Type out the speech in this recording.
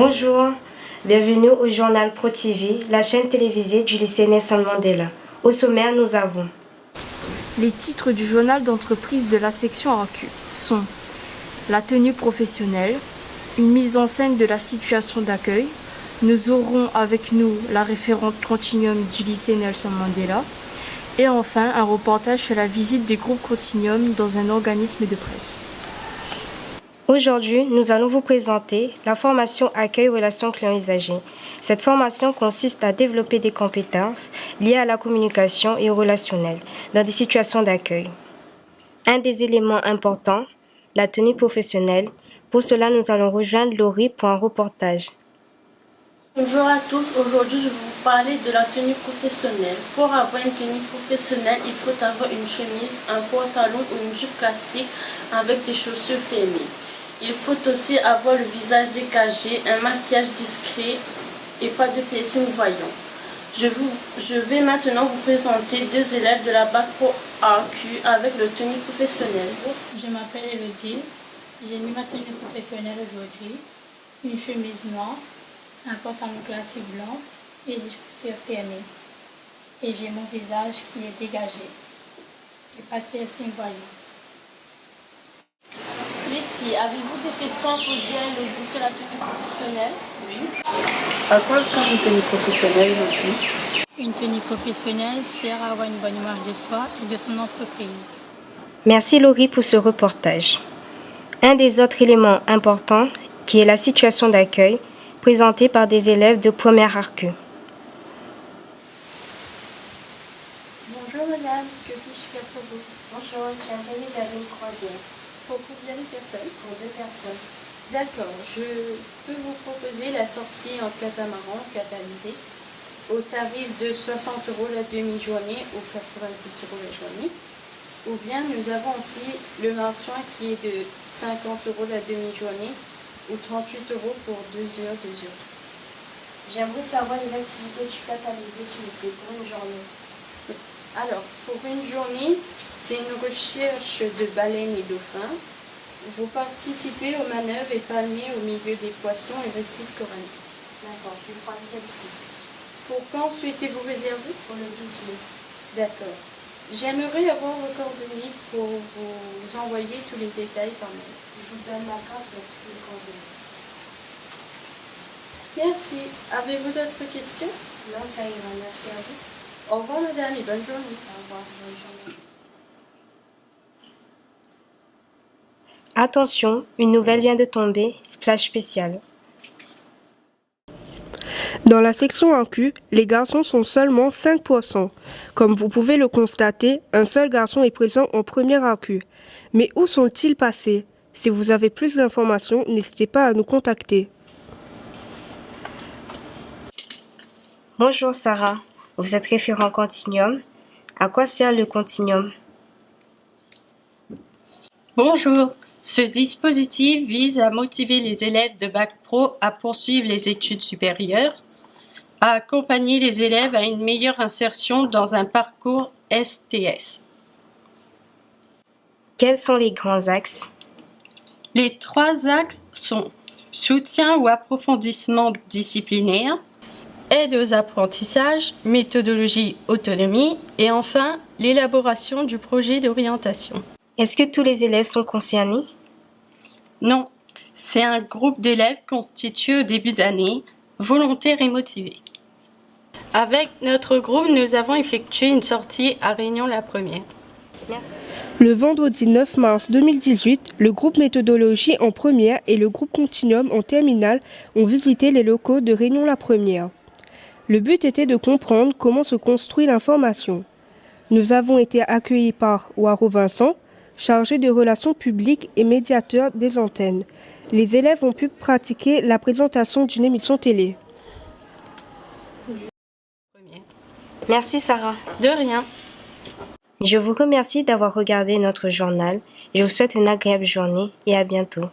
Bonjour, bienvenue au journal Pro TV, la chaîne télévisée du lycée Nelson Mandela. Au sommaire, nous avons les titres du journal d'entreprise de la section AQ sont la tenue professionnelle, une mise en scène de la situation d'accueil. Nous aurons avec nous la référente Continuum du lycée Nelson Mandela et enfin un reportage sur la visite des groupes Continuum dans un organisme de presse. Aujourd'hui, nous allons vous présenter la formation Accueil Relations clients usagers. Cette formation consiste à développer des compétences liées à la communication et au relationnel dans des situations d'accueil. Un des éléments importants, la tenue professionnelle. Pour cela, nous allons rejoindre Laurie pour un reportage. Bonjour à tous, aujourd'hui je vais vous parler de la tenue professionnelle. Pour avoir une tenue professionnelle, il faut avoir une chemise, un pantalon ou une jupe classique avec des chaussures fermées. Il faut aussi avoir le visage dégagé, un maquillage discret et pas de piercing voyant. Je vais maintenant vous présenter deux élèves de la Bac Pro AQ avec leur tenue professionnelle. Je m'appelle Elodie, j'ai mis ma tenue professionnelle aujourd'hui, une chemise noire, un pantalon classique blanc et des chaussures fermées. Et j'ai mon visage qui est dégagé et pas de piercing voyant. Les filles, avez-vous des questions à poser à Elodie sur la tenue professionnelle? Oui. À quoi sert une tenue professionnelle aujourd'hui? Une tenue professionnelle sert à avoir une bonne image de soi et de son entreprise. Merci Laurie pour ce reportage. Un des autres éléments importants qui est la situation d'accueil présentée par des élèves de première ARCU. Bonjour madame, que puis-je faire pour vous? Bonjour, j'aimerais réserver une croisière. Pour combien de personnes? Pour 2 personnes. D'accord, je peux vous proposer la sortie en catamaran catalysé au tarif de 60 € la demi-journée ou 90 € la journée. Ou bien nous avons aussi le maintien qui est de 50 € la demi-journée ou 38 € pour 2 heures, 2 heures. J'aimerais savoir les activités du catalysé s'il vous plaît pour une journée. Alors, pour une journée, c'est une recherche de baleines et dauphins. Vous participez aux manœuvres et palmiers au milieu des poissons et récifs coralliens. D'accord, je vais prendre celle-ci. Pour quand souhaitez-vous réserver? Pour le 12 mai. D'accord. J'aimerais avoir vos coordonnées pour vous envoyer tous les détails par mail. Je vous donne ma carte et tous les coordonnées. Merci. Avez-vous d'autres questions? Non, ça ira. Merci à vous. Au revoir madame et bonne journée. Au revoir, bonne journée. Attention, une nouvelle vient de tomber, flash spécial. Dans la section AQ, les garçons sont seulement 5%. Comme vous pouvez le constater, un seul garçon est présent en première AQ. Mais où sont-ils passés? Si vous avez plus d'informations, n'hésitez pas à nous contacter. Bonjour Sarah, vous êtes référent Continuum. À quoi sert le Continuum? Bonjour, ce dispositif vise à motiver les élèves de Bac Pro à poursuivre les études supérieures, à accompagner les élèves à une meilleure insertion dans un parcours STS. Quels sont les grands axes? Les 3 axes sont soutien ou approfondissement disciplinaire, aide aux apprentissages, méthodologie autonomie et enfin l'élaboration du projet d'orientation. Est-ce que tous les élèves sont concernés? Non, c'est un groupe d'élèves constitué au début d'année, volontaires et motivés. Avec notre groupe, nous avons effectué une sortie à Réunion-la-Première. Merci. Le vendredi 9 mars 2018, le groupe méthodologie en première et le groupe Continuum en terminale ont visité les locaux de Réunion-la-Première. Le but était de comprendre comment se construit l'information. Nous avons été accueillis par Waro Vincent, chargé de relations publiques et médiateur des antennes. Les élèves ont pu pratiquer la présentation d'une émission télé. Merci Sarah. De rien. Je vous remercie d'avoir regardé notre journal. Je vous souhaite une agréable journée et à bientôt.